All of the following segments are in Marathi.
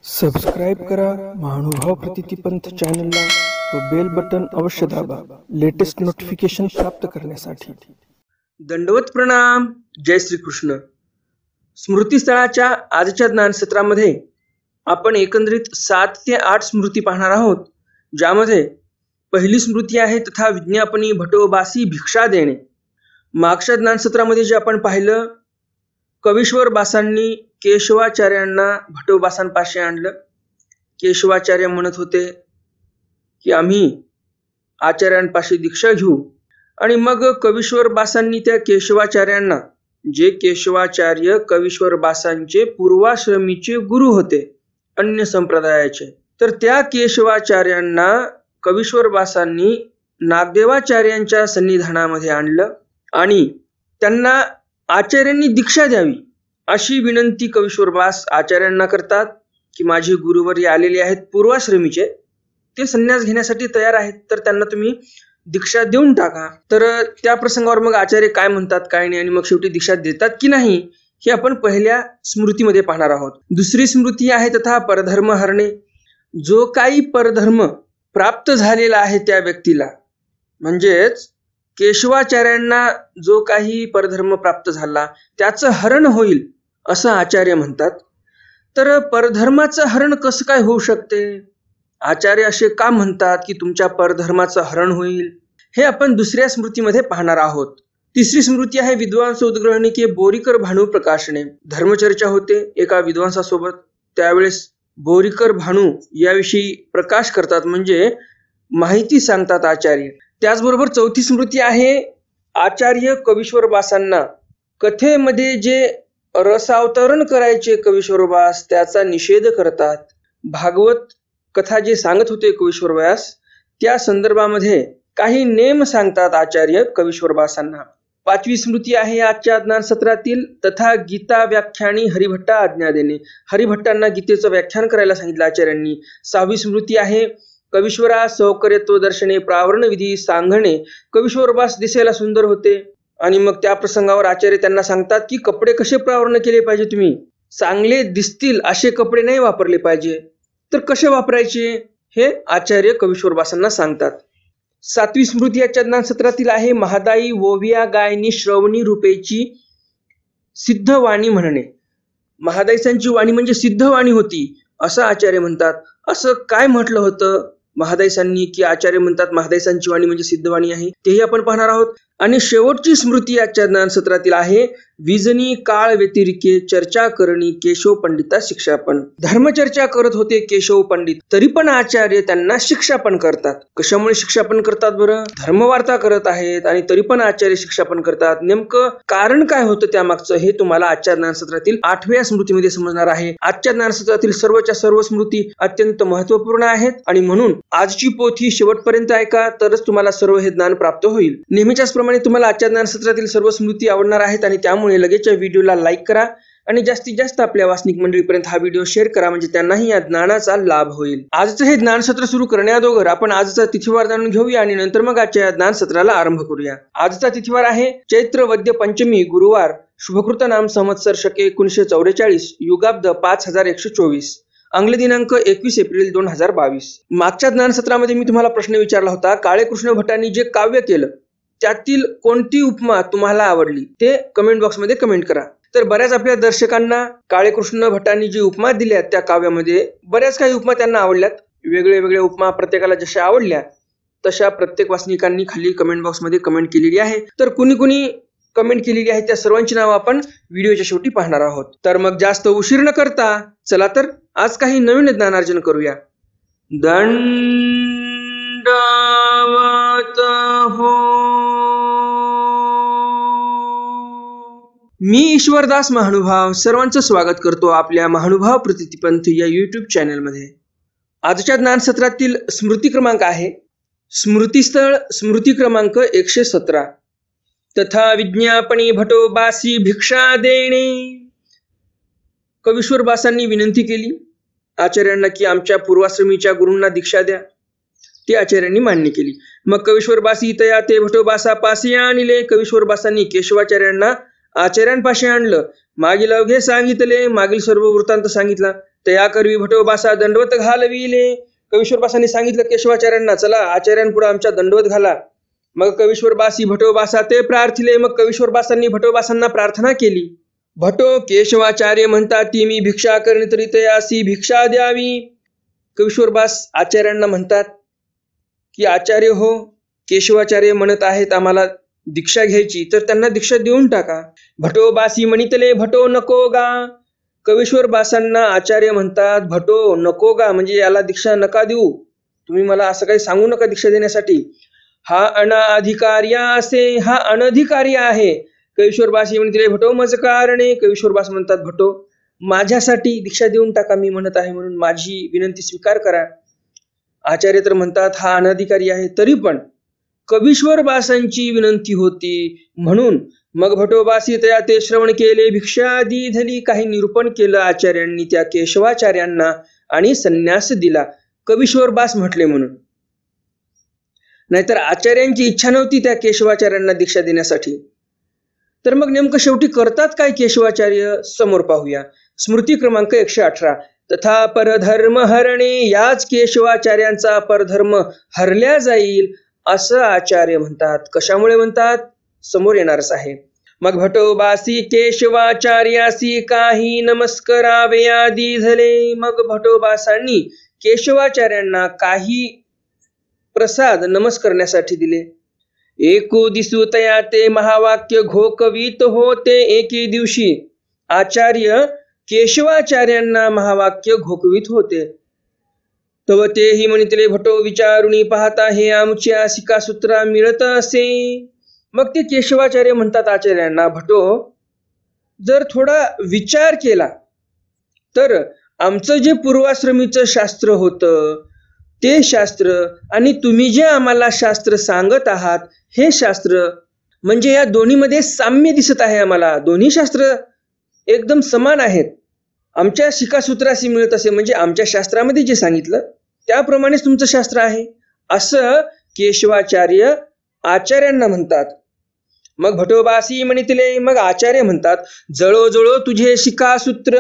सबस्क्राईब करा महानुभाव प्रतितिपंथ चॅनलला व बेल बटन अवश्य दाबा लेटेस्ट नोटिफिकेशन प्राप्त करण्यासाठी। दंडवत प्रणाम। जय श्री कृष्ण। स्मृतीस्थळाच्या आजच्या ज्ञान सत्रामध्ये आपण एकंदरीत 7 ते 8 स्मृती पाहणार आहोत, ज्यामध्ये पहिली स्मृती आहे तथा विज्ञापनी भटोबासी भिक्षा देणे। मागच्या ज्ञान सत्रामध्ये जे आपण पाहिलं, कवीश्वर बासांनी केशवाचार्यांना भटोबासांपाशी आणलं। केशवाचार्य म्हणत होते की आम्ही आचार्यांपाशी दीक्षा घेऊ, आणि मग कवीश्वर बासांनी त्या केशवाचार्यांना, जे केशवाचार्य कवीश्वर बासांचे पूर्वाश्रमीचे गुरु होते अन्य संप्रदायाचे, तर त्या केशवाचार्यांना कवीश्वर बासांनी नागदेवाचार्यांच्या सन्निधानामध्ये आणलं आणि त्यांना आचार्यांनी दीक्षा द्यावी अशी विनंती कवीश्वर बास आचार्यांना करतात की माझे गुरुवर्य आलेले आहेत पूर्वाश्रमीचे, ते संन्यास घेण्यासाठी तयार आहेत, तर त्यांना तुम्ही दीक्षा देऊन टाका। तर त्या प्रसंगावर मग आचार्य काय म्हणतात काय नाही, आणि मग शेवटी दीक्षा देतात की नाही, हे आपण पहिल्या स्मृतीमध्ये पाहणार आहोत। दुसरी स्मृती आहे तथा परधर्म हरणे। जो काही परधर्म प्राप्त झालेला आहे त्या व्यक्तीला, म्हणजेच केशवाचार्यांना जो काही परधर्म प्राप्त झाला त्याचं हरण होईल असं आचार्य म्हणतात। तर परधर्माचं हरण कसं काय होऊ शकते? आचार्य असे का म्हणतात की तुमच्या परधर्माचं हरण होईल? हे आपण दुसऱ्या स्मृतीमध्ये पाहणार आहोत। तिसरी स्मृती आहे विद्वांस उद्ग्रहणिके बोरीकर भानू प्रकाशने। धर्मचर्चा होते एका विद्वांसासोबत, त्यावेळेस बोरीकर भानू याविषयी प्रकाश करतात, म्हणजे माहिती सांगतात आचार्य। त्याचबरोबर चौथी स्मृती आहे आचार्य कवीश्वर बासांना कथेमध्ये जे रसावतरण करायचे कवीश्वर बास त्याचा निषेध करतात। भागवत कथा जे सांगत होते कवीश्वर व्यास, त्या संदर्भामध्ये काही नेम सांगतात आचार्य कवीश्वर बासांना। पाचवी स्मृती आहे आजच्या ज्ञान सत्रातील तथा गीता व्याख्यानी हरिभट्टा आज्ञा देणे। हरिभट्टांना गीतेचं व्याख्यान करायला सांगितलं आचार्यांनी। सहावी स्मृती आहे कवीश्वरा सौकर्यत्व दर्शने प्रावरण विधी सांगणे। कवीश्वरबास दिसायला सुंदर होते, आणि मग त्या प्रसंगावर आचार्य त्यांना सांगतात की कपडे कसे प्रावरण केले पाहिजे, तुम्ही चांगले दिसतील असे कपडे नाही वापरले पाहिजे, तर कसे वापरायचे हे आचार्य कवीश्वरबासांना सांगतात। सातवी स्मृती याच्या ज्ञान सत्रातील आहे महादाई ओविया गायनी श्रवणी रूपेची सिद्धवाणी म्हणणे। महादाईसांची वाणी म्हणजे सिद्धवाणी होती असं आचार्य म्हणतात। असं काय म्हटलं होतं महादाईसांनी की आचार्य म्हणतात महादाईसांची वाणी म्हणजे सिद्धवाणी आहे, तेही आपण पाहणार आहोत। आणि शेवटची स्मृती आजच्या ज्ञान सत्रातील आहे विजनी काळ व्यतिरिके चर्चा करणी केशव पंडिता शिक्षापण। धर्मचर्चा करत होते केशव पंडित, तरी पण आचार्य त्यांना शिक्षापण करतात। कशामुळे शिक्षापण करतात बरं? धर्मवार्ता करत आहेत आणि तरी पण आचार्य शिक्षापण करतात। नेमकं कारण काय होतं त्यामागचं हे तुम्हाला आजच्या ज्ञान सत्रातील 8व्या स्मृतीमध्ये समजणार आहे। आजच्या ज्ञान सत्रातील सर्वच्या सर्व स्मृती अत्यंत महत्वपूर्ण आहेत, आणि म्हणून आजची पोथी शेवटपर्यंत ऐका, तरच तुम्हाला सर्व हे ज्ञान प्राप्त होईल। नेहमीच्याच प्रमाणे तुम्हाला आजच्या ज्ञान सत्रातील सर्व स्मृती आवडणार आहेत, आणि त्यामुळे लगेच व्हिडिओला लाईक करा आणि जास्तीत जास्त आपल्या वासनिक मंडळीपर्यंत हा व्हिडिओ शेअर करा, म्हणजे त्यांनाही या ज्ञानाचा लाभ होईल। आजचं हे ज्ञान सत्र सुरू करण्याअगोदर आपण आजचा तिथीवार जाणून घेऊया आणि नंतर मग आजच्या या ज्ञान सत्राला आरंभ करूया। आजचा तिथीवार आहे चैत्र वद्य पंचमी गुरुवार, शुभकृत नाम संवत्सर शके 1944, युगाब्द 5124, अंग्ल दिनांक 21 एप्रिल 2022। मागच्या ज्ञान सत्रामध्ये मी तुम्हाला प्रश्न विचारला होता, काळे कृष्ण भटांनी जे काव्य केलं त्यातील कोणती उपमा तुम्हाला आवडली ते कमेंट बॉक्समध्ये कमेंट करा। तर बऱ्याच आपल्या दर्शकांना काळे कृष्ण भटांनी जी उपमा दिल्या त्या काव्यामध्ये बऱ्याच काही उपमा त्यांना आवडल्यात। वेगळे वेगळे उपमा प्रत्येकाला जशा आवडल्या तशा प्रत्येक वाचनिकांनी खाली कमेंट बॉक्समध्ये कमेंट केलेली आहे। तर कुणी कुणी कमेंट केलेली आहे त्या सर्वांची नाव आपण व्हिडिओच्या शेवटी पाहणार आहोत। तर मग जास्त उशीर न करता चला तर आज काही नवीन ज्ञानार्जन करूया। दंडवत हो। मी ईश्वरदास महानुभाव सर्वांचं स्वागत करतो आपल्या महानुभाव प्रतितिपंथ या युट्यूब चॅनलमध्ये। आजच्या ज्ञान सत्रातील स्मृती क्रमांक आहे स्मृतीस्थळ स्मृती क्रमांक 117 तथा विज्ञापनी भटोबासी भिक्षा देणे। कवीश्वर बासांनी विनंती केली आचार्यांना की आमच्या पूर्वाश्रमीच्या गुरूंना दीक्षा द्या, ती आचार्यांनी मान्य केली। मग कवीश्वर बासी तया ते भटोबासा पासी आणले। कवीश्वर बासांनी केशवाचार्यांना आचार्यांपाशी आणलं। मागील अवघे सांगितले, मागील सर्व वृत्तांत सांगितला। तया करवी भटोबासा दंडवत घालविले. कवीश्वरबासांनी सांगितलं केशवाचार्यांना, चला आचार्यांपुढे आमच्या दंडवत घाला. मग कवीश्वरबासी भटोबासा ते प्रार्थिले. मग कवीश्वरबासांनी भटोबासांना प्रार्थना केली. भटो केशवाचार्य म्हणतात ती मी भिक्षा करणे तरी तयासी भिक्षा द्यावी. कवीश्वरबास आचार्यांना म्हणतात की आचार्य हो, केशवाचार्य म्हणत आहेत आम्हाला दीक्षा घ्यायची, तर त्यांना दीक्षा देऊन टाका. भटोबासी म्हणितले भटो नको गा. कवीश्वरबासांना आचार्य म्हणतात भटो नको गा, म्हणजे याला दीक्षा नका देऊ, तुम्ही मला असं काही सांगू नका दीक्षा देण्यासाठी. हा अनाधिकार्य असे, हा अनधिकारी आहे. कवीश्वरबासी म्हणितले भटो मज कारणे. कवीश्वरबास म्हणतात भटो माझ्यासाठी दीक्षा देऊन टाका, मी म्हणत आहे म्हणून माझी विनंती स्वीकार करा. आचार्य तर म्हणतात हा अनधिकारी आहे, तरी पण कवीश्वरबासांची विनंती होती म्हणून मग भटोबासी तया ते श्रवण केले. भिक्षा दिधली. काही निरूपण केलं आचार्यांनी त्या केशवाचार्यांना आणि संन्यास दिला. कवीश्वरबास म्हटले म्हणून, नाहीतर आचार्यांची इच्छा नव्हती त्या केशवाचार्यांना दीक्षा देण्यासाठी. तर मग नेमकं शेवटी करतात काय केशवाचार्य, समोर पाहूया. स्मृती क्रमांक 118. तथा परधर्म हरणे, याच केशवाचार्यांचा परधर्म हरल्या जाईल असं आचार्य म्हणतात. कशामुळे म्हणतात समोर येणारच आहे. मग भटोबासी केशवाचार्यासी काही नमस्करावे आदी झाले. मग भटोबासांनी केशवाचार्यांना काही प्रसाद नमस्कारण्यासाठी दिले. एकू दिसू तया ते महावाक्य घोकवीत होते. एके दिवशी आचार्य केशवाचार्यांना महावाक्य घोकवीत होते. तव तेही म्हणितले भटो विचारुणी पाहता हे आमच्या शिकासूत्रा मिळत असे. मग ते केशवाचार्य म्हणतात आचार्यांना, भटो जर थोडा विचार केला तर आमचं जे पूर्वाश्रमीचं शास्त्र होतं ते शास्त्र आणि तुम्ही जे आम्हाला शास्त्र सांगत आहात हे शास्त्र, म्हणजे या दोन्हीमध्ये साम्य दिसत आहे आम्हाला. दोन्ही शास्त्र एकदम समान आहेत. आमच्या शिकासूत्राशी मिळत असे, म्हणजे आमच्या शास्त्रामध्ये जे सांगितलं त्याप्रमाणेच तुमचं शास्त्र आहे असं केशवाचार्य आचार्यांना म्हणतात. मग भटोबासी म्हणितले. मग आचार्य म्हणतात जळो जळो तुझे शिखासूत्र.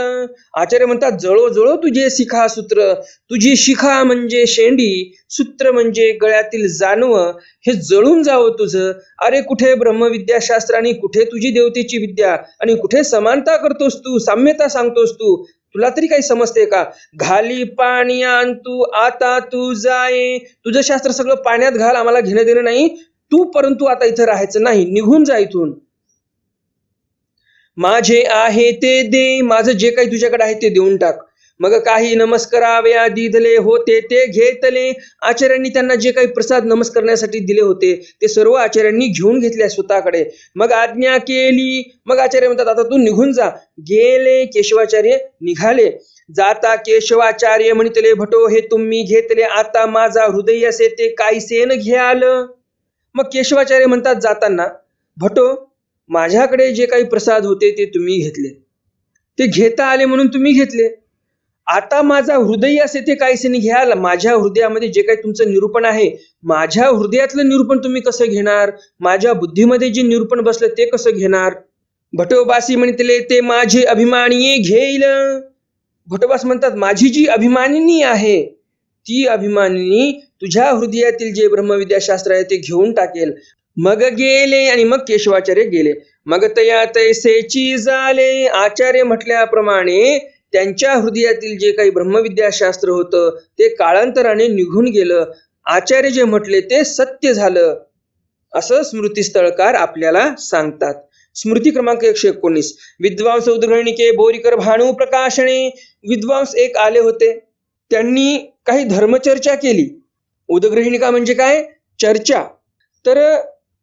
आचार्य म्हणतात जळो जळो तुझे शिखासूत्र. तुझी शिखा म्हणजे शेंडी, सूत्र म्हणजे गळ्यातील जानवं, हे जळून जावं तुझं. अरे कुठे ब्रह्मविद्याशास्त्र आणि कुठे तुझी देवतेची विद्या, आणि कुठे समानता करतोस तू, साम्यता सांगतोस तू, तुला तरी काही समजते का? घाली पाणी आण तू आता तू जाये. तुझं शास्त्र सगळं पाण्यात घाल, आम्हाला घेणं देणं नाही तू, परंतु आता इथं राहायचं नाही, निघून जा इथून. माझे आहे ते दे, माझं जे काही तुझ्याकडे आहे ते देऊन टाक. मग काही नमस्कारावे दिधले होते ते घेतले. आचार्यांनी त्यांना जे काही प्रसाद नमस्कारण्यासाठी दिले होते ते सर्व आचार्यांनी घेऊन घेतले स्वतःकडे. मग आज्ञा केली. मग आचार्य म्हणतात आता तू निघून जा. गेले. केशवाचार्य निघाले. जाता केशवाचार्य म्हणितले भटो हे तुम्ही घेतले, आता माझा हृदय असे ते काहीसेन घ्याल. मग केशवाचार्य म्हणतात जाताना, भटो माझ्याकडे जे काही प्रसाद होते ते तुम्ही घेतले, ते घेता आले म्हणून तुम्ही घेतले. आता माझा हृदय असे ते काहीसे घ्याल. माझ्या हृदयामध्ये जे काही तुमचं निरूपण आहे, माझ्या हृदयातलं निरूपण तुम्ही कसं घेणार? माझ्या बुद्धीमध्ये जे निरूपण बसलं ते कसं घेणार? भटोबासी म्हणितले ते माझे अभिमानी घेईल. भटोबास म्हणतात माझी जी अभिमानिनी आहे ती अभिमानिनी तुझ्या हृदयातील जे ब्रह्मविद्याशास्त्र आहे ते घेऊन टाकेल. मग गेले. आणि मग केशवाचार्य गेले. मग तया तैसेची झाले. आचार्य म्हटल्याप्रमाणे त्यांच्या हृदयातील जे काही ब्रह्मविद्याशास्त्र होतं ते काळांतराने निघून गेलं. आचार्य जे म्हटले ते सत्य झालं असं स्मृतीस्थळकार आपल्याला सांगतात. स्मृती क्रमांक 119. विद्वांस उद्ग्रहणिके बोरीकर भानू प्रकाशने. विद्वांस एक आले होते, त्यांनी काही धर्मचर्चा केली. उद्ग्रहिणिका म्हणजे काय? चर्चा. तर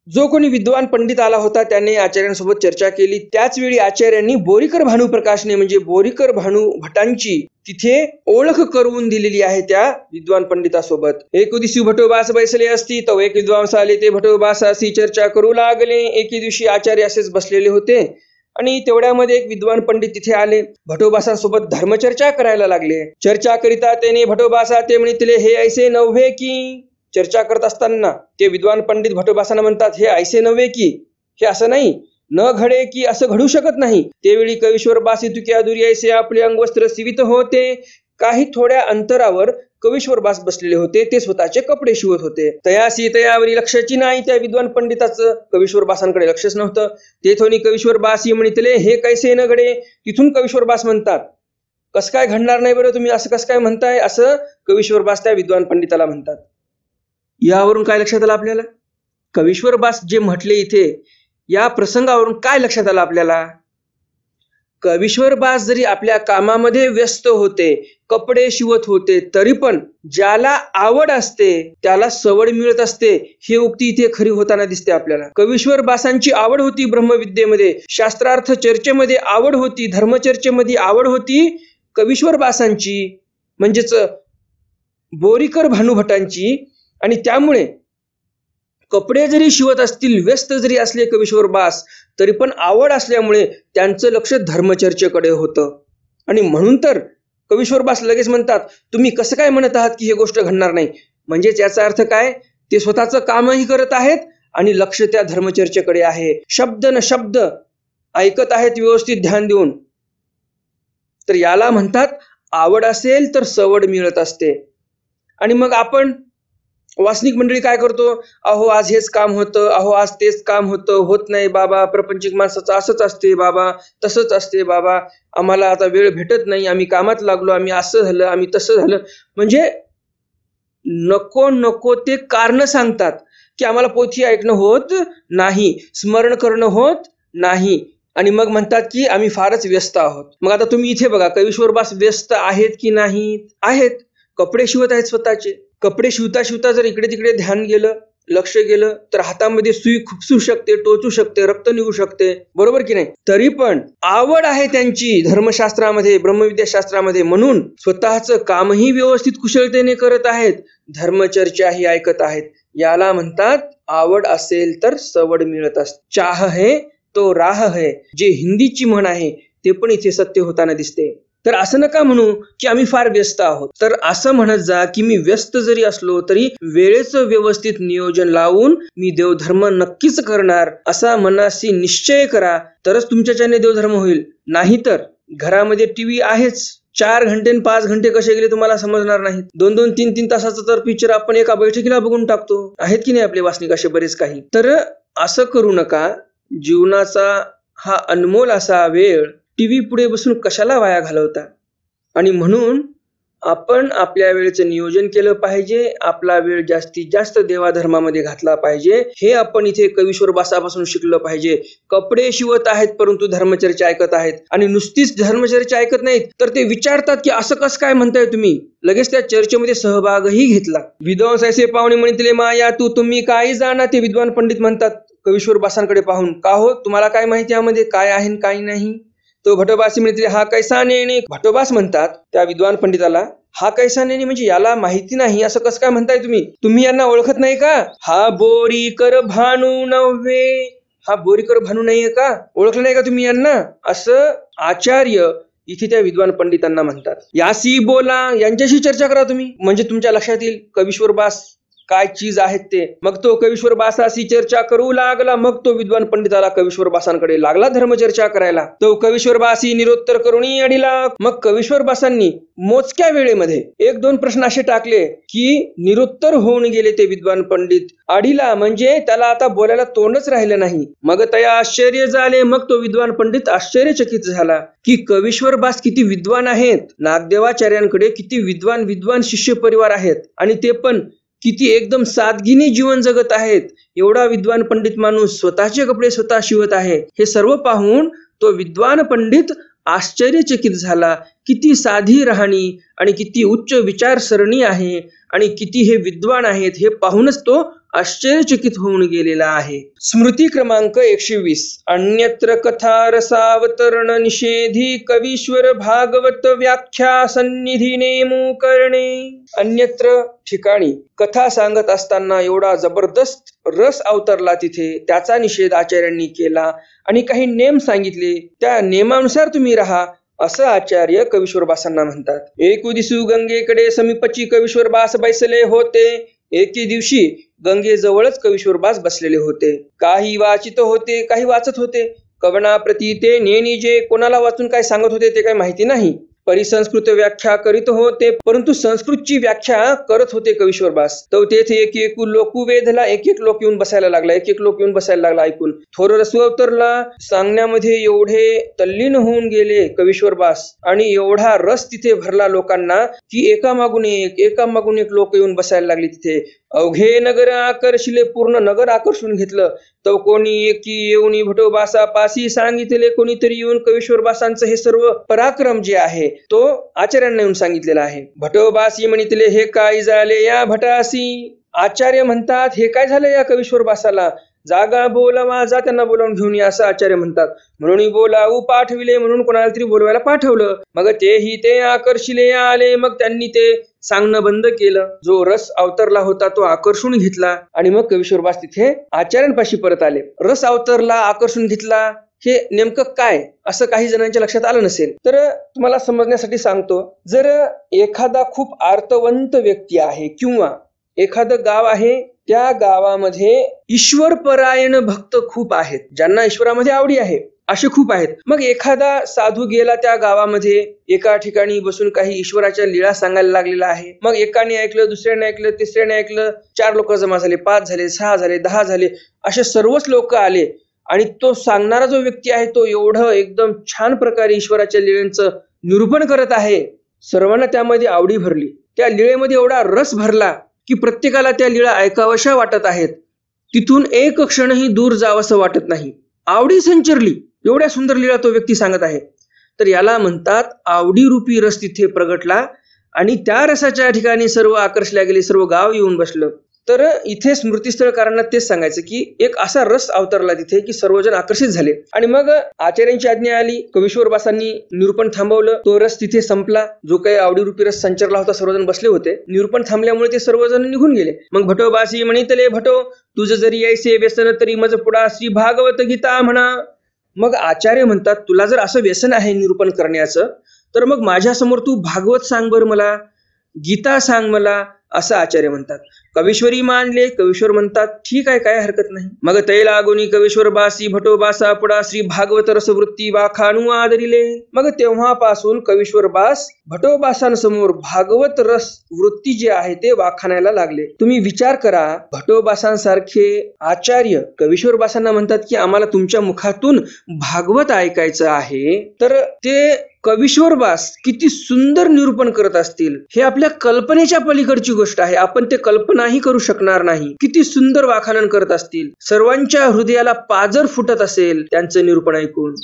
जो कोणी विद्वान पंडित आला होता त्याने आचार्यांसोबत चर्चा केली. त्याच वेळी आचार्यांनी बोरीकर भानू प्रकाशने म्हणजे बोरीकर भानू भटांची तिथे ओळख करून दिलेली आहे त्या विद्वान पंडितासोबत. एक दिवशी भटोबास बैसले असती तो एक विद्वांस आले, ते भटोबासाशी चर्चा करू लागले. एके दिवशी आचार्य असेच बसलेले होते आणि तेवढ्यामध्ये एक विद्वान पंडित तिथे आले. भटोबासांसोबत धर्मचर्चा करायला लागले. चर्चा करिता त्याने भटोबासा ते म्हणितले हे ऐसे नव्हे की. चर्चा करत असताना ते विद्वान पंडित भटोबासांना म्हणतात हे ऐसे नव्हे की, हे असं नाही, न घडे की असं घडू शकत नाही. त्यावेळी कवीश्वर बासी तुक्या दुरी ऐसे आपले अंगवस्त्र सिवित होते. काही थोड्या अंतरावर कवीश्वर बास बसलेले होते. ते स्वतःचे कपडे शिवत होते. तयासी तयावरी लक्षाची नाही. त्या विद्वान पंडिताचं कवीश्वर बासांकडे लक्षच नव्हतं. तेथोनी कवीश्वर बासी म्हणितले, हे कैसे न घडे. तिथून कवीश्वर बास म्हणतात, कसं काय घडणार नाही बरं, तुम्ही असं कसं काय म्हणताय, असं कवीश्वर बास त्या विद्वान पंडिताला म्हणतात. यावरून काय लक्षात आलं आपल्याला? कवीश्वर बास जे म्हटले इथे, या प्रसंगावरून काय लक्षात आलं आपल्याला? कवीश्वर बास जरी आपल्या कामामध्ये व्यस्त होते, कपडे शिवत होते, तरी पण ज्याला आवड असते त्याला सवड मिळत असते, हे उक्ती इथे खरी होताना दिसते आपल्याला. कवीश्वर बासांची आवड होती ब्रह्मविद्येमध्ये, शास्त्रार्थ चर्चेमध्ये आवड होती, धर्मचर्चेमध्ये आवड होती कवीश्वर बासांची, म्हणजेच बोरीकर भानुभटांची. आणि त्यामुळे कपडे जरी शिवत असतील, व्यस्त जरी असले कवीश्वर बास, तरी पण आवड असल्यामुळे त्यांचं लक्ष धर्मचर्चेकडे होतं. आणि म्हणून तर कवीश्वर बास लगेच म्हणतात, तुम्ही कसं काय म्हणत आहात की ही गोष्ट घडणार नाही. म्हणजेच याचा अर्थ काय, ते स्वतःचं कामही करत आहेत आणि लक्ष त्या धर्मचर्चेकडे आहे. शब्द न शब्द ऐकत आहेत व्यवस्थित ध्यान देऊन. तर याला म्हणतात आवड असेल तर सवड मिळत असते. आणि मग आपण वासनिक मंडळी काय करतो, अहो आज हेच काम होतं, अहो आज तेच काम होतं, होत नाही बाबा, प्रपंचिक माणसाचं असंच असते बाबा, तसंच असते बाबा, आम्हाला आता वेळ भेटत नाही, आम्ही कामात लागलो, आम्ही असं झालं, आम्ही तसं झालं. म्हणजे नको नको ते कारण सांगतात की आम्हाला पोथी ऐकणं होत नाही, स्मरण करणं होत नाही. आणि मग म्हणतात की आम्ही फारच व्यस्त आहोत. मग आता तुम्ही इथे बघा, कवीश्वर बास व्यस्त आहेत की नाहीत? आहेत. कपडे शिवत आहेत स्वतःचे. कपडे शिवता शिवता जर इकडे तिकडे ध्यान गेलं, लक्ष गेलं, तर हातामध्ये सुई खुपसू शकते, टोचू शकते, रक्त निघू शकते, बरोबर की नाही? तरी पण आवड आहे त्यांची धर्मशास्त्रामध्ये, ब्रह्मविद्याशास्त्रामध्ये, म्हणून स्वतःचं कामही व्यवस्थित कुशलतेने करत आहेत, धर्मचर्चाही ऐकत आहेत. याला म्हणतात आवड असेल तर सवड मिळत असते. चाह है तो राह है, जे हिंदीची म्हण आहे ते पण इथे सत्य होताना दिसते. तर असं नका म्हणू की आम्ही फार व्यस्त आहोत. तर असं म्हणत जा की मी व्यस्त जरी असलो तरी वेळेचं व्यवस्थित नियोजन लावून मी देवधर्म नक्कीच करणार, असा मनाशी निश्चय करा, तरच तुमच्याच्याने देवधर्म होईल. नाहीतर घरामध्ये टीव्ही आहेच, 4 घंटे 5 घंटे कसे गेले तुम्हाला समजणार नाहीत. 2-2, 3-3 तासाचा तर पिक्चर आपण एका बैठकीला बघून टाकतो. आहेत की नाही आपले वासनिक असे बरेच काही. तर असं करू नका. जीवनाचा हा अनमोल असा वेळ टीव्ही पुढे बसून कशाला वाया घालवता. आणि म्हणून आपण आपल्या वेळेचं नियोजन केलं पाहिजे, आपला वेळ जास्तीत जास्त देवाधर्मामध्ये घातला पाहिजे. हे आपण इथे कवीश्वर बासापासून शिकलं पाहिजे. कपडे शिवत आहेत परंतु धर्मचर्चा ऐकत आहेत. आणि नुसतीच धर्मचर्चा ऐकत नाहीत तर ते विचारतात की असं कसं काय म्हणताय तुम्ही, लगेच त्या चर्चेमध्ये सहभागही घेतला. विद्वांस ऐसे पाहुणे म्हणितले माया तू तुम्ही काही जाणा, ते विद्वान पंडित म्हणतात कवीश्वर बासांकडे पाहून, का हो तुम्हाला काय माहिती यामध्ये काय आहे काय नाही. तो भटोबासी म्हणते हा कैसा नेणे. भटोबास म्हणतात त्या विद्वान पंडिताला, हा कैसा नेणे म्हणजे याला माहिती नाही असं कसं काय म्हणताय तुम्ही यांना ओळखत नाही का? हा बोरीकर भानू नव्हे, हा बोरीकर भानू नाहीये का? ओळखलं नाही का तुम्ही यांना? असं आचार्य इथे त्या विद्वान पंडितांना म्हणतात. यासी बोला, यांच्याशी चर्चा करा तुम्ही, म्हणजे तुमच्या लक्षात येईल कवीश्वर बास काय चीज आहेत ते. मग तो कवीश्वर बासाशी चर्चा करू लागला. मग तो विद्वान पंडिताला कवीश्वर बासांकडे लागला धर्मचर्चा करायला. तो कवीश्वर बासी निरोत्तर करूनी अडीला. मग कवीश्वर बासांनी मोजक्या वेळेमध्ये 1-2 प्रश्न असे टाकले की निरुत्तर होऊन गेले ते विद्वान पंडित. अडीला म्हणजे त्याला आता बोलायला तोंडच राहिलं नाही. मग तया आश्चर्य झाले. मग तो विद्वान पंडित आश्चर्यचकित झाला की कवीश्वर बास किती विद्वान आहेत, नागदेवाचार्यांकडे किती विद्वान शिष्य परिवार आहेत, आणि ते पण किती एकदम सादगीने जीवन जगत आहेत. एवढा विद्वान पंडित माणूस स्वतःचे कपडे स्वतः शिवत आहे. हे सर्व पाहून तो विद्वान पंडित आश्चर्यचकित झाला. किती साधी राहणी आणि किती उच्च विचारसरणी आहे आणि किती हे विद्वान आहेत हे पाहूनच तो आश्चर्यचकित होऊन गेलेला आहे. स्मृती क्रमांक 120. अन्यत्र कथा रसावतरण निषेधी कवीश्वर भागवत व्याख्या सन्निधी नेमू करणे. अन्यत्र ठिकाणी कथा सांगत असताना एवढा जबरदस्त रस अवतरला तिथे, त्याचा निषेध आचार्यांनी केला आणि काही नेम सांगितले. त्या नेमानुसार तुम्ही राहा, असं आचार्य कवीश्वर बासांना म्हणतात. एक दिवशी गंगेकडे समीपची कवीश्वर बास बैसले होते. एके दिवशी गंगेजवळच कवीश्वरबास बसलेले होते. काही वाचित होते, काही वाचत होते. कवनाप्रती ते नेनिजे कोणाला वाचून काय सांगत होते ते काही माहिती नाही. परिसंस्कृत व्याख्या करीत होते, परंतु संस्कृतची व्याख्या करत होते कवीश्वरबास. तो तेथे एक एक लोक वेधला, एक एक लोक येऊन बसायला लागला, एक एक लोक येऊन बसायला लागला. ऐकून थोर रस अवतरला. सांगण्यामध्ये एवढे तल्लीन होऊन गेले कवीश्वरबास आणि एवढा रस तिथे भरला लोकांना की एकामागून एक लोक येऊन बसायला लागले तिथे. अवघे नगर आकर्षिले, पूर्ण नगर आकर्षून घेतलं. तो कोणी एकी येऊन भटोबासा पासी सांगितले, कोणीतरी येऊन कवीश्वरबासांचं हे सर्व पराक्रम जे आहे तो आचार्यांना येऊन सांगितलेला आहे. भटोबासी म्हणितले, हे काय झाले या भटासी? आचार्य म्हणतात, हे काय झालं या कवीश्वरबासाला? जागा बोलावा, जा त्यांना बोलावून घेऊन या असं आचार्य म्हणतात. म्हणून बोलावू पाठविले, म्हणून कोणाला तरी बोलवायला पाठवलं. मग तेही ते आकर्षिले आले. मग त्यांनी ते सांगणं बंद केलं. जो रस अवतरला होता तो आकर्षून घेतला आणि मग कवीश्वरबास तिथे आचार्यांपाशी परत आले. रस अवतरला, आकर्षून घेतला, हे नेमकं काय असं काही जणांच्या लक्षात आलं नसेल तर तुम्हाला समजण्यासाठी सांगतो. जर एखादा खूप अर्थवंत व्यक्ती आहे किंवा एखादं गाव आहे, त्या गावामध्ये ईश्वरपरायण भक्त खूप आहेत, ज्यांना ईश्वरामध्ये आवडी आहे, असे खूप आहेत. मग एखादा साधू गेला त्या गावामध्ये, एका ठिकाणी बसून काही ईश्वराच्या लीळा सांगायला लागलेला आहे. मग एकाने ऐकलं, दुसऱ्याने ऐकलं, तिसऱ्याने ऐकलं, 4 लोक जमा झाले, 5 झाले, 6 झाले, 10 झाले, असे सर्वच लोक आले आणि तो सांगणारा जो व्यक्ती आहे तो एवढं एकदम छान प्रकारे ईश्वराच्या लीळेचं निरूपण करत आहे. सर्वांना त्यामध्ये आवडी भरली. त्या लीळेमध्ये एवढा रस भरला की प्रत्येकाला त्या लीळा ऐकाव्याशा वाटत आहेत. तिथून एक क्षणही दूर जावंसं वाटत नाही. आवडी संचरली. एवढ्या सुंदर लीळा तो व्यक्ती सांगत आहे. तर याला म्हणतात आवडीरूपी रस तिथे प्रगटला आणि त्या रसाच्या ठिकाणी सर्व आकर्षल्या गेले, सर्व गाव येऊन बसलं. तर इथे स्मृतीस्थळकारांना तेच सांगायचं की एक असा रस अवतरला तिथे की सर्वजण आकर्षित झाले. आणि मग आचार्यांची आज्ञा आली. कवीश्वरबासांनी निरूपण थांबवलं. तो रस तिथे संपला. जो काही आवडीरूपी रस संचरला होता, सर्वजण बसले होते. निरूपण थांबल्यामुळे ते सर्वजण निघून गेले. मग भटोबासी म्हणितले, भटो तुझ जरी ऐसे व्यसन तरी मज पुढा श्री भागवत गीता म्हणा. मग आचार्य म्हणतात, तुला जर असं व्यसन आहे निरूपण करण्याचं तर मग माझ्यासमोर तू भागवत सांग बरं मला, गीता सांग मला, असं आचार्य म्हणतात. कवीश्वरी मानले. कवीश्वर म्हणतात ठीक आहे, काय हरकत नाही. मग तैला गुणी कवीश्वरबासी भटोबासा पुढा श्री भागवत रसवृत्ती वाखाणू आदरिले. मग तेव्हापासून कवीश्वरबास भटोबासांसमोर भागवत रस वृत्ती जे आहे ते वाखाणायला लागले. तुम्ही विचार करा, भटोबासांसारखे आचार्य कवीश्वरबासांना म्हणतात की आम्हाला तुमच्या मुखातून भागवत ऐकायचं आहे, तर ते कवीश्वरबास किती सुंदर निरूपण करत असतील हे आपल्या कल्पनेच्या पलीकडची गोष्ट आहे. आपण ते कल्पनाही करू शकणार नाही. किती सुंदर वाखाणन करत असतील. सर्वांच्या हृदयाला पाजर फुटत असेल त्यांचं निरूपण ऐकून.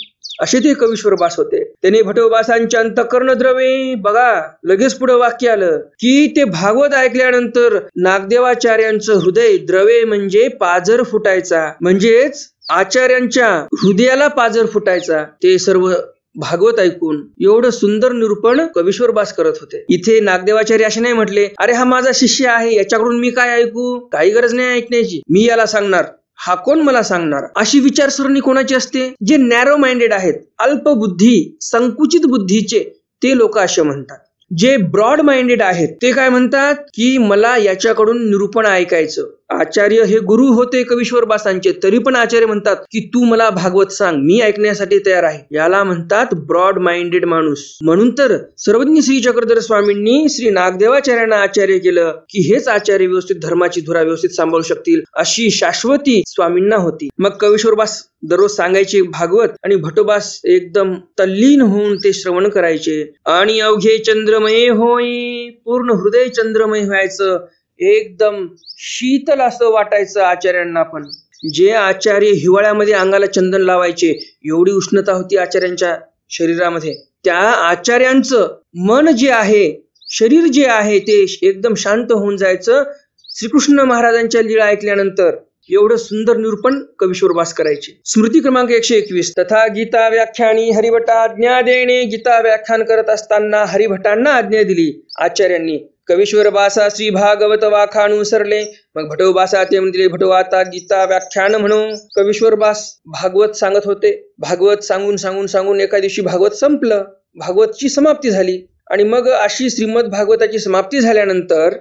असे ते कवीश्वरबास होते. त्याने भटोबासांच्या अंतःकरण द्रवे, बघा लगेच पुढे वाक्य आलं की ते भागवत ऐकल्यानंतर नागदेवाचार्यांचं हृदय द्रवे म्हणजे पाजर फुटायचा, म्हणजेच आचार्यांच्या हृदयाला पाजर फुटायचा. ते सर्व भागवत ऐकून एवढं सुंदर निरूपण कवीश्वरबास करत होते. इथे नागदेवाचार्य असे नाही म्हटले, अरे हा माझा शिष्य आहे, याच्याकडून मी काय ऐकू, काही गरज नाही ऐकण्याची, मी याला सांगणार, हा कोण मला सांगणार. अशी विचारसरणी कोणाची असते? जे नॅरो माइंडेड आहेत, अल्पबुद्धी, संकुचित बुद्धीचे, ते लोक असे म्हणतात. जे ब्रॉड माइंडेड आहेत ते काय म्हणतात की मला याच्याकडून निरूपण ऐकायचं. आचार्य हे गुरु होते कवीश्वरबासांचे, तरी पण आचार्य म्हणतात की तू मला भागवत सांग, मी ऐकण्यासाठी तयार आहे. याला म्हणतात ब्रॉड माइंडेड माणूस. म्हणून तर सर्वज्ञ श्री चक्रधर स्वामींनी श्री नागदेवाचार्यांना आचार्य केलं की हेच आचार्य व्यवस्थित धर्माची धुरा व्यवस्थित सांभाळू शकतील, अशी शाश्वती स्वामींना होती. मग कवीश्वरबास दररोज सांगायचे भागवत आणि भटोबास एकदम तल्लीन होऊन ते श्रवण करायचे. आणि अवघे चंद्रमय होई, पूर्ण हृदय चंद्रमय व्हायचं, एकदम शीतल असं वाटायचं आचार्यांना पण. जे आचार्य हिवाळ्यामध्ये अंगाला चंदन लावायचे, एवढी उष्णता होती आचार्यांच्या शरीरामध्ये, त्या आचार्यांचं मन जे आहे, शरीर जे आहे ते एकदम शांत होऊन जायचं श्रीकृष्ण महाराजांच्या लीळा ऐकल्यानंतर. एवढं सुंदर निरूपण कवीश्वरबास करायचे. स्मृती क्रमांक 121. तथा गीता व्याख्यानी हरिभटा आज्ञा देणे. गीता व्याख्यान करत असताना हरिभटांना आज्ञा दिली आचार्यांनी. कवीश्वरबासा श्री भागवत वाखाणू सरले. मग भटोबासा ते म्हणले, भटो आता गीता व्याख्यान म्हणू. कवीश्वरबास भागवत सांगत होते. भागवत सांगून सांगून सांगून एका दिवशी भागवत संपलं, भागवतची समाप्ती झाली. आणि मग अशी श्रीमद भागवताची समाप्ती झाल्यानंतर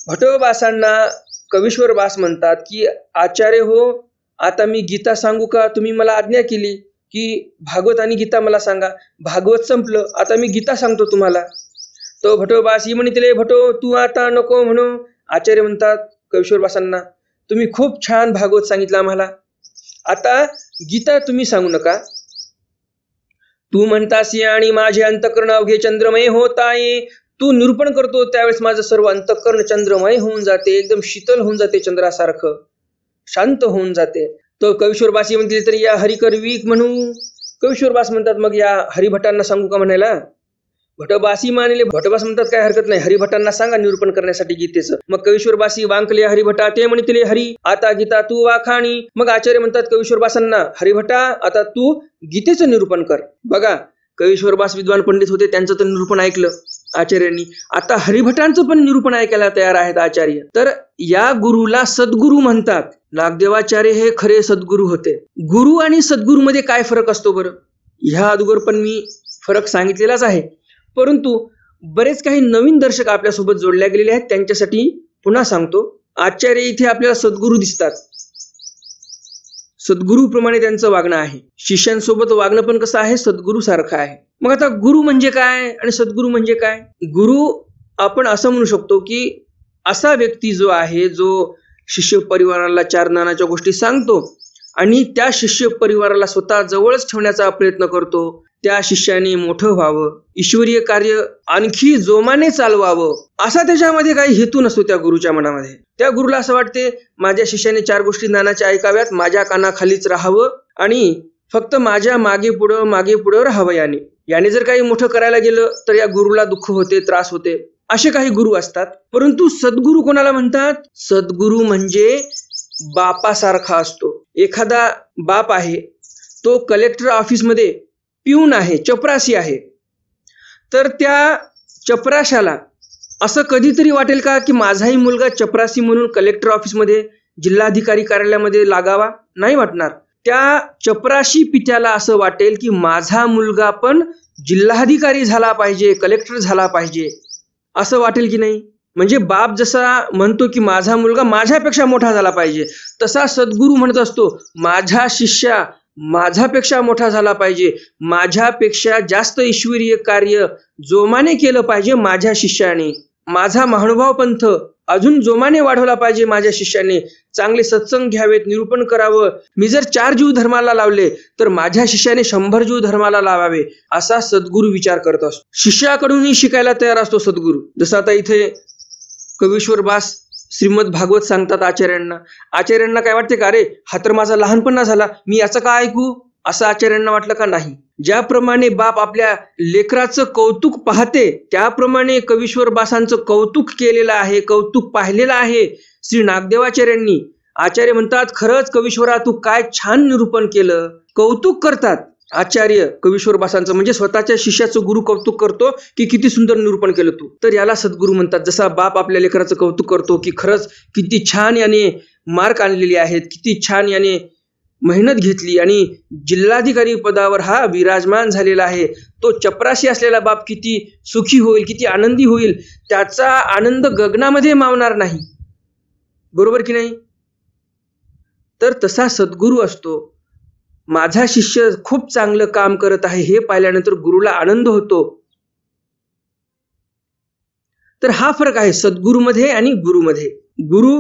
भटोबासांना कवीश्वर बास म्हणतात की आचार्य हो, आता मी गीता सांगू का? तुम्ही मला आज्ञा केली की भागवत आणि गीता मला सांगा. भागवत संपलं, आता मी गीता सांगतो तुम्हाला. तो भटोबास म्हणते, भटो तू आता नको म्हणू. आचार्य म्हणतात कवीश्वर बासांना, तुम्ही खूप छान भागवत सांगितलं आम्हाला, आता गीता तुम्ही सांगू नका. तू म्हणतास आणि माझे अंतःकरण अवघे चंद्रमय होत आहे. तू निरूपण करतो त्यावेळेस माझं सर्व अंतःकरण चंद्रमय होऊन जाते, एकदम शीतल होऊन जाते, चंद्रासारखं शांत होऊन जाते. तो कवीश्वरबासी म्हणते तर या हरिकरवीक म्हणू. कवीश्वरबास म्हणतात मग या हरिभटांना सांगू का म्हणायला. भटोबासी मानले. भटोबास म्हणतात काय हरकत नाही, हरिभटांना सांगा निरूपण करण्यासाठी गीतेचं. मग कवीश्वरबासी वांकले हरिभटा. ते म्हणते हरी आता गीता तू वाखाणी. मग आचार्य म्हणतात कवीश्वरबासांना, हरिभटा आता तू गीतेचं निरूपण कर. बघा कवीश्वरबास विद्वान पंडित होते, त्यांचं तर निरूपण ऐकलं आचार्यांनी, आता हरिभटांचं पण निरूपण ऐकायला तयार आहेत आचार्य. तर या गुरुला सद्गुरू म्हणतात. नागदेवाचार्य हे खरे सद्गुरू होते. गुरु आणि सद्गुरू मध्ये काय फरक असतो बरं? ह्या अगोदर पण मी फरक सांगितलेलाच आहे, परंतु बरेच काही नवीन दर्शक आपल्यासोबत जोडल्या गेलेले आहेत, त्यांच्यासाठी पुन्हा सांगतो. आचार्य इथे आपल्याला सद्गुरू दिसतात, सद्गुरूप्रमाणे त्यांचं वागणं आहे. शिष्यांसोबत वागणं पण कसं आहे, सद्गुरू सारखं आहे. मग आता गुरु म्हणजे काय आणि सद्गुरू म्हणजे काय? गुरु आपण असं म्हणू शकतो की असा व्यक्ती जो आहे, जो शिष्य परिवाराला चार ज्ञानाच्या गोष्टी सांगतो आणि त्या शिष्य परिवाराला स्वतः जवळच ठेवण्याचा प्रयत्न करतो. त्या शिष्याने मोठं व्हावं, ईश्वरीय कार्य आणखी जोमाने चालवावं, असा त्याच्यामध्ये काही हेतू नसतो त्या गुरुच्या मनामध्ये. त्या गुरुला असं वाटते माझ्या शिष्याने चार गोष्टी ज्ञानाच्या ऐकाव्यात, माझ्या कानाखालीच राहावं आणि फक्त माझ्या मागे पुढं राहावं. याने जर काही मोठं करायला गेलं तर या गुरुला दुःख होते, त्रास होते. असे काही गुरु असतात. परंतु सद्गुरू कोणाला म्हणतात? सद्गुरू म्हणजे बापासारखा असतो. एखादा बाप आहे, तो कलेक्टर ऑफिसमध्ये पिऊन आहे, चपराशी आहे, तर त्या चपराशाला असं कधीतरी वाटेल का की माझाही मुलगा चपरासी म्हणून कलेक्टर ऑफिसमध्ये, जिल्हाधिकारी कार्यालयामध्ये लागावा? नाही वाटणार. त्या चपराशी पित्याला असं वाटेल की माझा मुलगा पण जिल्हाधिकारी झाला पाहिजे, कलेक्टर झाला पाहिजे, असं वाटेल की नाही? म्हणजे बाप जसा म्हणतो की माझा मुलगा माझ्यापेक्षा मोठा झाला पाहिजे, तसा सद्गुरू म्हणत असतो माझा शिष्य माझ्यापेक्षा मोठा झाला पाहिजे, माझ्यापेक्षा जास्त ईश्वरीय कार्य जोमाने केलं पाहिजे माझ्या शिष्याने, माझा महानुभाव पंथ अजून जोमाने वाढवला पाहिजे माझ्या शिष्याने, चांगले सत्संग घ्यावेत, निरूपण करावं. मी जर 4 जीव धर्माला लावले तर माझ्या शिष्याने 100 जीव धर्माला लावावे, असा सद्गुरू विचार करत असतो. शिष्याकडूनही शिकायला तयार असतो सद्गुरू. जसं आता इथे कवीश्वर बास श्रीमद भागवत सांगतात आचार्यांना. आचार्यांना काय वाटते का, अरे हा तर माझा लहानपणा झाला, मी याचं काय ऐकू, असं आचार्यांना वाटलं का? नाही. ज्याप्रमाणे बाप आपल्या लेकराचं कौतुक पाहते, त्याप्रमाणे कवीश्वर बासांचं कौतुक केलेलं आहे, कौतुक पाहिलेलं आहे श्री नागदेवाचार्यांनी. आचार्य म्हणतात खरंच कवीश्वरा तू काय छान निरूपण केलं. कौतुक करतात आचार्य कवीश्वर बासांचं, म्हणजे स्वतःच्या शिष्याचं गुरु कौतुक करतो की किती सुंदर निरूपण केलं तू. तर याला सद्गुरू म्हणतात. जसा बाप आपल्या लेकराचं कौतुक करतो की खरंच किती छान याने मार्क आणलेले आहेत, किती छान याने मेहनत घेतली आणि जिल्हाधिकारी पदावर हा विराजमान झालेला आहे, तो चपराशी असलेला बाप किती सुखी होईल, किती आनंदी होईल, त्याचा आनंद गगनामध्ये मावणार नाही. बरोबर की नाही? तर तसा सद्गुरू असतो. माझा शिष्य खूप चांगलं काम करत आहे हे पाहिल्यानंतर गुरुला आनंद होतो. तर हा फरक आहे सद्गुरूमध्ये आणि गुरुमध्ये. गुरु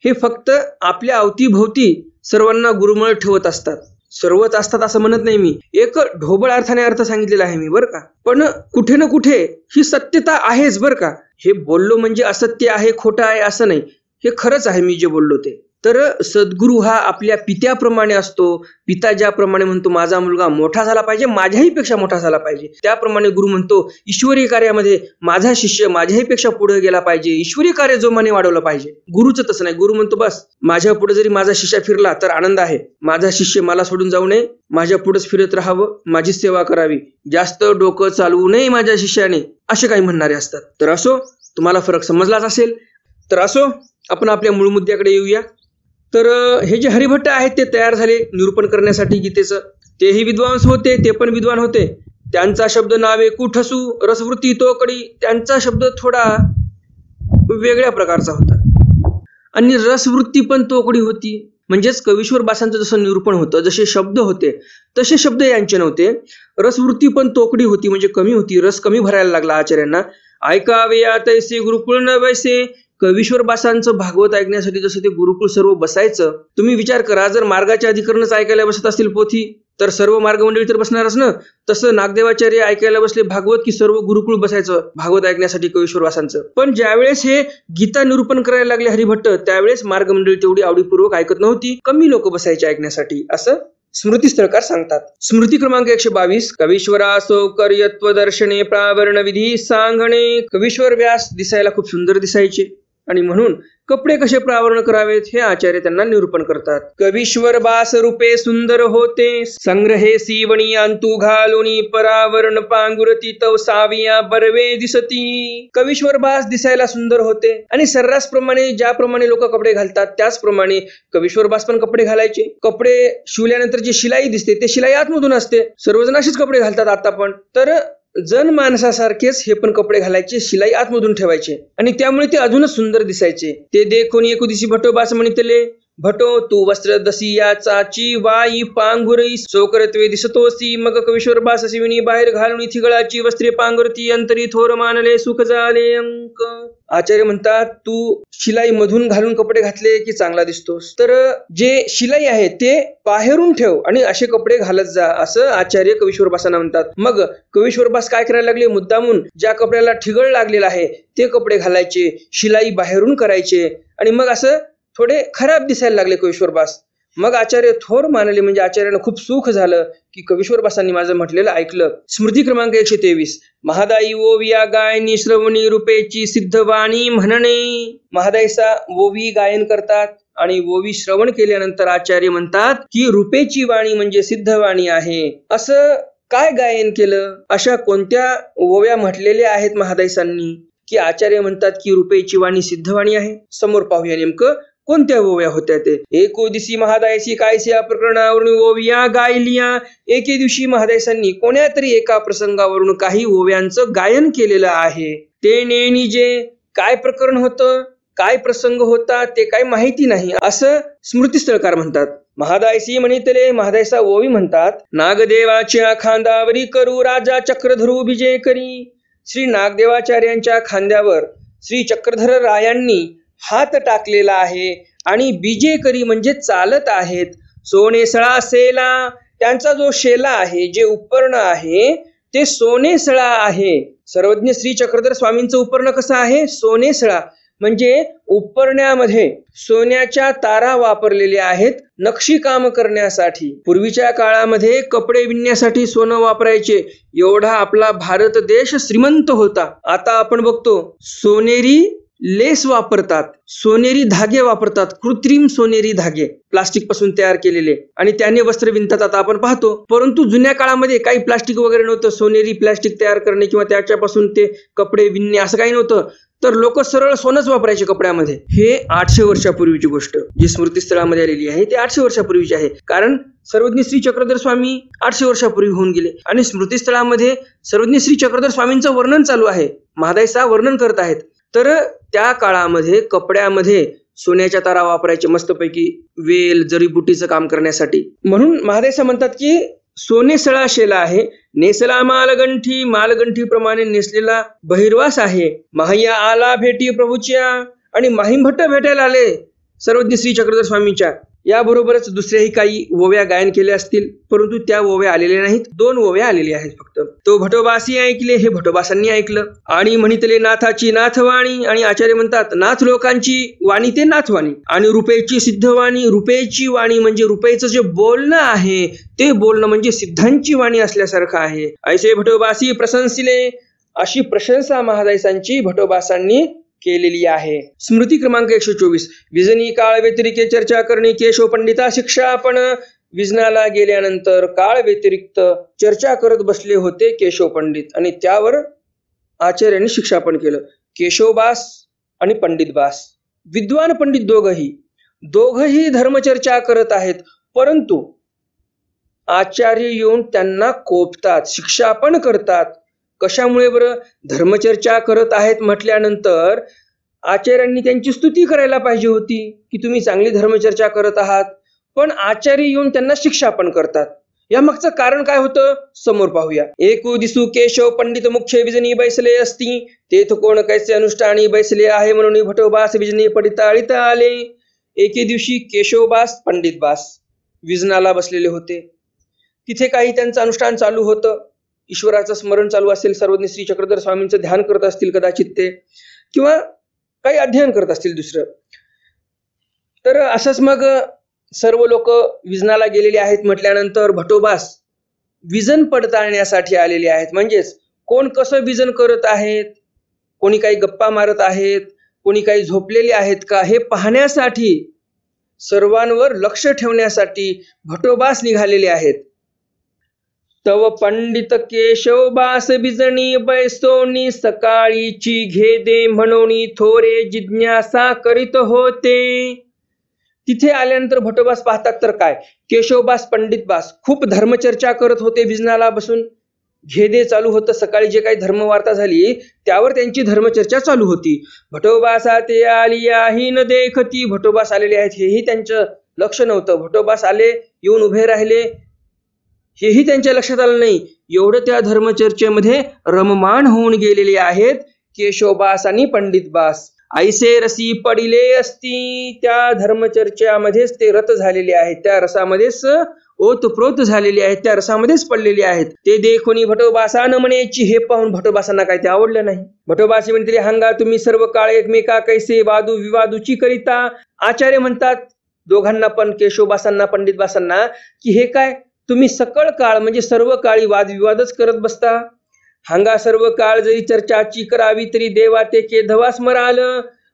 हे फक्त आपल्या अवतीभोवती सर्वांना गुरुमळ ठेवत असतात, सर्वच असतात असं म्हणत नाही मी, एक ढोबळ अर्थाने अर्थ सांगितलेला आहे मी, बरं का. पण कुठे ना कुठे ही सत्यता आहेच बरं का. हे बोललो म्हणजे असत्य आहे, खोटं आहे असं नाही, हे खरंच आहे मी जे बोललो ते. तर सद्गुरू हा आपल्या पित्याप्रमाणे असतो. पिता ज्याप्रमाणे म्हणतो माझा मुलगा मोठा झाला पाहिजे, माझ्याही पेक्षा मोठा झाला पाहिजे, त्याप्रमाणे गुरु म्हणतो ईश्वरी कार्यामध्ये माझा शिष्य माझ्याही पेक्षा पुढे गेला पाहिजे, ईश्वरी कार्य जोमाने वाढवलं पाहिजे. गुरुचं तसं नाही. गुरु म्हणतो बस माझ्या पुढे जरी माझा शिष्य फिरला तर आनंद आहे, माझा शिष्य मला सोडून जाऊ नये, माझ्या पुढेच फिरत राहावं, माझी सेवा करावी, जास्त डोकं चालवू नये माझ्या शिष्याने, असे काही म्हणणारे असतात. तर असो, तुम्हाला फरक समजलाच असेल. तर असो, आपण आपल्या मूळ मुद्द्याकडे येऊया. तर हे जे हरिभट्ट आहेत ते तयार झाले निरूपण करण्यासाठी गीतेचं. तेही विद्वांस होते, ते पण विद्वान होते. त्यांचा शब्द नावे कुठसू रसवृत्ती तो कडी, त्यांचा शब्द थोडा वेगळ्या प्रकारचा होता. आणि रसवृत्ती पण तोकडी होती. म्हणजेच कवीश्वर बासांचं जसं निरूपण होतं, जसे शब्द होते तसे शब्द यांचे नव्हते. रसवृत्ती पण तोकडी होती, म्हणजे कमी होती. रस कमी भरायला लागला आचार्यांना. ऐकावे तैसे गुरुकुळ न बैसे. कवीश्वर बासांचं भागवत ऐकण्यासाठी जसं ते गुरुकुळ सर्व बसायचं. तुम्ही विचार करा, जर मार्गाचे अधिकरणच ऐकायला बसत असतील पोथी, तर सर्व मार्गमंडळी तर बसणारच ना. तसं नागदेवाचार्य ऐकायला बसले भागवत, की सर्व गुरुकुळ बसायचं भागवत ऐकण्यासाठी कवीश्वर बासांचं. पण ज्यावेळेस हे गीता निरूपण करायला लागले हरिभट्ट, त्यावेळेस मार्गमंडळी तेवढी आवडीपूर्वक ऐकत नव्हती. कमी लोक बसायचे ऐकण्यासाठी, असं स्मृतीस्थळकार सांगतात. स्मृती क्रमांक 122. कवीश्वरा सौकर्यत्व दर्शने प्रावरण विधी सांगणे. कवीश्वर व्यास दिसायला खूप सुंदर दिसायचे आणि म्हणून कपडे कसे प्रावरण करावेत हे आचार्य त्यांना निरूपण करतात. कवीश्वर बास रूपे सुंदर होते, संग्रहे सीवणी अंतू घालुनी परावरण पांगुरती तव साविया बरवे दिसती. कवीश्वर बास दिसायला सुंदर होते आणि सर्रासप्रमाणे ज्याप्रमाणे लोक कपडे घालतात त्याचप्रमाणे कवीश्वर बास पण कपडे घालायचे. कपडे शिवल्यानंतर जी शिलाई दिसते ते शिलाई आतमधून असते. सर्वजण असेच कपडे घालतात आता पण. तर जन माणसासारखेच हे पण कपडे घालायचे, शिलाई आतमधून ठेवायचे आणि त्यामुळे ते अजूनच सुंदर दिसायचे. ते देखून एकुदिशी भटोबास म्हणितले, भटो तू वस्त्र दसी या चाची वाई पांघुरई सोकरत्वे दिसतोसी. मग कवीश्वर बास शिवणी बाहेर घालून थिगळाची वस्त्रे पांघरती अंतरी थोर मानले सुख झाले अंक. आचार्य म्हणतात, तू शिलाई मधून घालून कपडे घातले की चांगला दिसतोस, तर जे शिलाई आहे ते बाहेरून ठेव आणि असे कपडे घालत जा, असं आचार्य कवीश्वर बासांना म्हणतात. मग कवीश्वर बास काय करायला लागले, मुद्दामून ज्या कपड्याला ठिगळ लागलेला आहे ते कपडे घालायचे, शिलाई बाहेरून करायचे आणि मग असं थोडे खराब दिसायला लागले कवीश्वर बास. मग आचार्य थोर मानले, म्हणजे आचार्यांना खूप सुख झालं की कवीश्वर बासांनी माझं म्हटलेलं ऐकलं. स्मृती क्रमांक 123. महादाई ओविया गायनी श्रवणी रूपेची सिद्धवाणी म्हणणे. महादाईचा ओवी गायन करतात आणि ओवी श्रवण केल्यानंतर आचार्य म्हणतात की रूपेची वाणी म्हणजे सिद्धवाणी आहे. असं काय गायन केलं, अशा कोणत्या ओव्या म्हटलेल्या आहेत महादाईसांनी की आचार्य म्हणतात की रूपेची वाणी सिद्धवाणी आहे. समोर पाहूया नेमकं कोणत्या ओव्या होत्या ते. एकोदिशी महादायसी कायस्या प्रकरणावरून ओविया गायलिया. एके दिवशी महादायसांनी कोण्या तरी एका प्रसंगावरून काही ओव्यांचं गायन केलेलं आहे. ते नेणी जे काय प्रकरण होतं, काय प्रसंग होता ते काय माहिती नाही, असं स्मृतीस्थळकार म्हणतात. महादायसी म्हणितले, महादायसा ओवी म्हणतात, नागदेवाच्या खांदावरी करू राजा चक्रधरू विजय करी. श्री नागदेवाचार्यांच्या खांद्यावर श्री चक्रधर रायांनी हात टाकलेला आहे आणि बीजे करी म्हणजे चालत आहेत. सोनेसळा सेला, त्यांचा जो शेला आहे, जे उपर्ण आहे ते सोनेसळा आहे. सर्वज्ञ श्री चक्रधर स्वामींचं उपर्ण कसं आहे, सोनेसळा, म्हणजे उपरण्यामध्ये सोन्याच्या तारा वापरलेल्या आहेत नक्षीकाम करण्यासाठी. पूर्वीच्या काळामध्ये कपडे विणण्यासाठी सोनं वापरायचे, एवढा आपला भारत देश श्रीमंत होता. आता आपण बघतो सोनेरी लेस वापरतात, सोनेरी धागे वापरतात, कृत्रिम सोनेरी धागे प्लास्टिक पासून तयार केलेले, आणि त्याने वस्त्र विणतात आता आपण पाहतो. परंतु जुन्या काळामध्ये काही प्लास्टिक वगैरे नव्हतं, सोनेरी प्लास्टिक तयार करणे किंवा त्याच्यापासून ते कपडे विणणे असं काही नव्हतं. तर लोक सरळ सोनच वापरायचे कपड्यामध्ये. हे 800 वर्षापूर्वीची गोष्ट जी स्मृतीस्थळामध्ये आलेली आहे ते 800 वर्षापूर्वीची आहे. कारण सर्वज्ञ श्री चक्रधर स्वामी 800 वर्षापूर्वी होऊन गेले आणि स्मृतीस्थळामध्ये सर्वज्ञ श्री चक्रधर स्वामींचं वर्णन चालू आहे. महादाईसा वर्णन करत आहेत. तर त्या काळामध्ये कपड्यामध्ये सोन्याच्या तारा वापरायचे मस्तपैकी, वेल जरीबुटीचं काम करण्यासाठी. म्हणून महादाईसा म्हणतात की सोनेसळा शेला आहे, नेसला मालगंठी, मालगंठी प्रमाणे नेसलेला बहिर्वास आहे. माहया आला भेटी प्रभूच्या, आणि माहीमभट्ट भेटायला आले सर्वज्ञ श्री चक्रधर स्वामींच्या. याबरोबरच दुसऱ्याही काही ओव्या गायन केल्या असतील, परंतु त्या ओव्या आलेल्या नाहीत. 2 ओव्या आलेल्या आहेत फक्त. तो भटोबासी ऐकले, हे भटोबासांनी ऐकलं आणि म्हणितले नाथाची नाथवाणी. आणि आचार्य म्हणतात नाथ लोकांची वाणी ते नाथवाणी, आणि रुपेची सिद्धवाणी. रुपेची वाणी म्हणजे रुपेचं जे बोलणं आहे ते बोलणं म्हणजे सिद्धांची वाणी असल्यासारखं आहे. ऐसे भटोबासी प्रशंसिले, अशी प्रशंसा महादाईसांची भटोबासांनी केलेली आहे. स्मृती क्रमांक 124. विजनी काळ व्यतिरिक्त चर्चा करणे केशव पंडिता शिक्षा. आपण विजनाला गेल्यानंतर काळ व्यतिरिक्त चर्चा करत बसले होते केशव पंडित, आणि त्यावर आचार्यांनी शिक्षापन केलं. केशवबास आणि पंडितबास, विद्वान पंडित दोघही धर्मचर्चा करत आहेत, परंतु आचार्य येऊन त्यांना कोपतात, शिक्षापन करतात. कशामुळे बरं? धर्मचर्चा करत आहेत म्हटल्यानंतर आचार्यांनी त्यांची स्तुती करायला पाहिजे होती की तुम्ही चांगली धर्मचर्चा करत आहात, पण आचार्य येऊन त्यांना शिक्षा पण करतात. या मागचं कारण काय होतं समोर पाहूया. एकू दिसू केशव पंडित मुख्य विजनी बैसले असती, तेथ कोण कैसे अनुष्ठानी बैसले आहे म्हणून भटोबास विजनी पडिताळीता आले. एके दिवशी केशवबास पंडितबास विजनाला बसलेले होते. तिथे काही त्यांचं अनुष्ठान चालू होतं. ईश्वराचं स्मरण चालू असेल, सर्वज्ञ श्री चक्रधर स्वामींचं ध्यान करत असतील कदाचित ते, किंवा काही अध्ययन करत असतील दुसरं. तर असंच मग सर्व लोक विजनाला गेलेले आहेत म्हटल्यानंतर भटोबास विजन पडताळण्यासाठी आलेले आहेत. म्हणजेच कोण कसं विजन करत आहेत, कोणी काही गप्पा मारत आहेत, कोणी काही झोपलेले आहेत का हे पाहण्यासाठी, सर्वांवर लक्ष ठेवण्यासाठी भटोबास निघालेले आहेत. तव पंडित केशवबास बिजणी बैसोनी सकाळीची घेदे म्हणून थोरे जिज्ञासा करीत होते. तिथे आल्यानंतर भटोबास पाहतात तर काय, केशवबास पंडितबास खूप धर्मचर्चा करत होते. विजनाला बसून घेदे चालू होतं. सकाळी जे काही धर्मवार्ता झाली त्यावर त्यांची धर्मचर्चा चालू होती. भटोबासा ते आलिया ही न देखती, भटोबास आलेले आहेत हेही त्यांचं लक्ष नव्हतं. भटोबास आले, येऊन उभे राहिले, हेही त्यांच्या लक्षात आलं नाही. एवढं त्या धर्मचर्चेमध्ये रममाण होऊन गेलेले आहेत केशवबास आणि पंडितबास. ऐसे रसी पडिले असती, त्या धर्मचर्चेमध्येच ते रत झालेले आहेत, त्या रसामध्येच ओतप्रोत झालेले आहेत, त्या रसामध्येच पडलेले आहेत. ते देखोनी भटोबासा न म्हणेची, हे पाहून भटोबासांना काय ते आवडलं नाही. भटोबासी म्हणते, हांगा तुम्ही सर्व काळ एकमेका कैसे वादू विवादूची करिता. आचार्य म्हणतात दोघांना पण, केशवबासांना पंडितबासांना, की हे काय तुम्ही सकळ काळ म्हणजे सर्व काळी वादविवादच करत बसता. हांगा सर्व काळ जरी चर्चाची करावी तरी देवा ते केधवा स्मराल.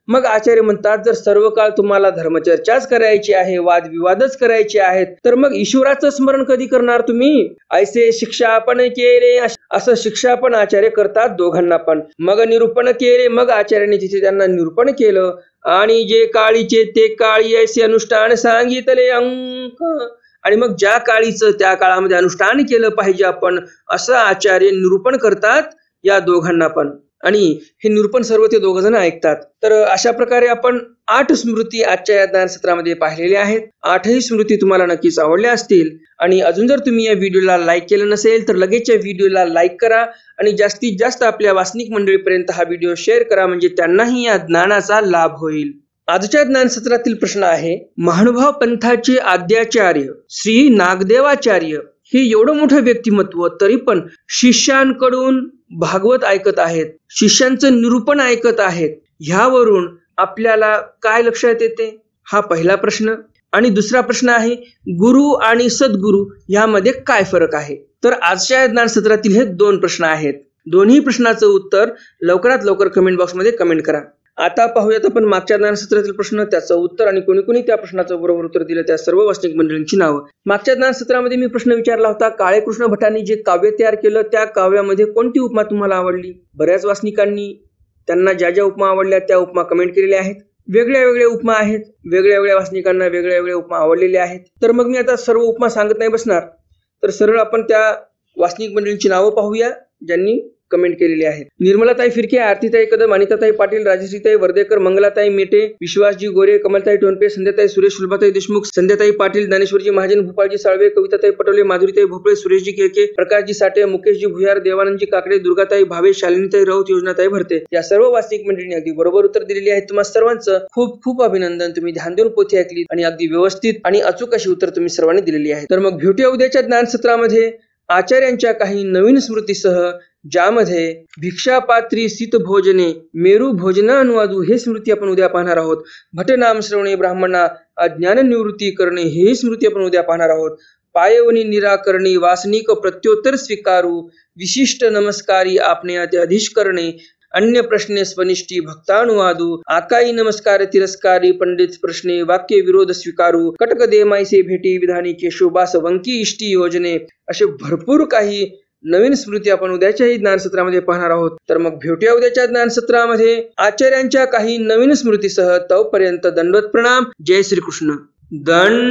मग आचार्य म्हणतात जर सर्व काळ तुम्हाला धर्मचर्चाच करायची आहे, वादविवादच करायचे आहेत, तर मग ईश्वराचं स्मरण कधी करणार तुम्ही. ऐसे शिक्षापण केले, असं शिक्षापण आचार्य करतात दोघांना पण. मग निरूपण केले, मग आचार्याने तिथे त्यांना निरूपण केलं. आणि जे काळीचे ते काळी ऐसे अनुष्ठान सांगितले अंक. आणि मग ज्या काळीचं त्या काळामध्ये अनुष्ठान केलं पाहिजे आपण, असं आचार्य निरूपण करतात या दोघांना पण. आणि हे निरूपण सर्व ते दोघ जण ऐकतात. तर अशा प्रकारे आपण 8 स्मृती आजच्या या ज्ञानसत्रामध्ये पाहिलेल्या आहेत. 8ही स्मृती तुम्हाला नक्कीच आवडल्या असतील. आणि अजून जर तुम्ही या व्हिडिओला लाईक केलं नसेल तर लगेच या व्हिडिओला लाईक करा आणि जास्तीत जास्त आपल्या वासनिक मंडळीपर्यंत हा व्हिडिओ शेअर करा, म्हणजे त्यांनाही या ज्ञानाचा लाभ होईल. आजच्या ज्ञानसत्रातील प्रश्न आहे, महानुभाव पंथाचे आद्याचार्य श्री नागदेवाचार्य हे एवढं मोठं व्यक्तिमत्व, तरी पण शिष्यांकडून भागवत ऐकत आहेत, शिष्यांचं निरूपण ऐकत आहेत. ह्यावरून आपल्याला काय लक्षात येते, हा पहिला प्रश्न. आणि दुसरा प्रश्न आहे, गुरु आणि सद्गुरु यामध्ये काय फरक आहे. तर आजच्या ज्ञानसत्रातील हे 2 प्रश्न आहेत. दोन्ही प्रश्नाचं उत्तर लवकरात लवकर कमेंट बॉक्समध्ये कमेंट करा. आता पाहूयात आपण मागच्या ज्ञानसत्रातील प्रश्न, त्याचं उत्तर आणि कोणी कोणी त्या प्रश्नाचं बरोबर उत्तर दिलं त्या सर्व वास्तविक मंडळींची नावं. मागच्या ज्ञानसत्रामध्ये मी प्रश्न विचारला होता, काळे कृष्ण भटांनी जे काव्य तयार केलं त्या काव्यामध्ये कोणती उपमा तुम्हाला आवडली. बऱ्याच वासनिकांनी त्यांना ज्या ज्या उपमा आवडल्या त्या उपमा कमेंट केलेल्या आहेत. वेगळ्या वेगळ्या उपमा आहेत, वेगळ्या वेगळ्या वासनिकांना वेगळ्या वेगळ्या उपमा आवडलेल्या आहेत. तर मग मी आता सर्व उपमा सांगत नाही बसणार, तर सरळ आपण त्या वासनिक मंडळींची नावं पाहूया ज्यांनी कमेंट केलेली आहेत. निर्मलाताई फिरके, आरतीताई कदम, अनिताताई पाटील, राजश्रीताई वर्देकर, मंगलाताई मेटे, विश्वासजी गोरे, कमलताई टोनपे, संध्याताई सुरेश, शुल्भाताई देशमुख, संध्याताई पाटील, ज्ञानेश्वरजी महाजन, भूपाळजी साळवे, कविताताई पटोले, माधुरीताई भोपळे, सुरेशजी केळके, प्रकाशजी साठे, मुकेशजी भुयार, देवानंदजी काकडे, दुर्गाताई भावे, शालिनीताई राऊत, योजनाताई भरते या सर्व वास्तविक मंडळींनी अगदी बरोबर उत्तर दिलेली आहेत. तुम्हा सर्वांचं खूप खूप अभिनंदन. तुम्ही ध्यान देऊन पोथी ऐकली आणि अगदी व्यवस्थित आणि अचूक अशी उत्तर तुम्ही सर्वांनी दिलेली आहेत. तर मग भेटूया उद्याच्या ज्ञानसत्रामध्ये आचार्यांच्या काही नवीन स्मृतीसह, ज्यामध्ये भिक्षापात्री शीत भोजने मेरू भोजना अनुवादू हे स्मृती आपण उद्या पाहणार आहोत. भटनाम श्रवणे ब्राह्मणा अज्ञान निवृत्ती करणे हे स्मृती आपण उद्या पाहणार आहोत. पायवनी निराकरणी वासनिक प्रत्योत्तर स्वीकारू विशिष्ट नमस्कारी आपणे अधिश करणे अन्य प्रश्ने स्वनिष्ठी भक्तानुवादू आकाई नमस्कार तिरस्कारी पंडित प्रश्ने वाक्य विरोध स्वीकारू कटक देमाईसे भेटी विधानी केशवबास वंकी इष्टी योजने असे भरपूर काही नवीन स्मृती आपण उद्याच्याही ज्ञानसत्रामध्ये पाहणार आहोत. तर मग भेटूया उद्याच्या ज्ञानसत्रामध्ये आचार्यांच्या काही नवीन स्मृतीसह. तोपर्यंत दंडवत प्रणाम. जय श्रीकृष्ण. दंडवत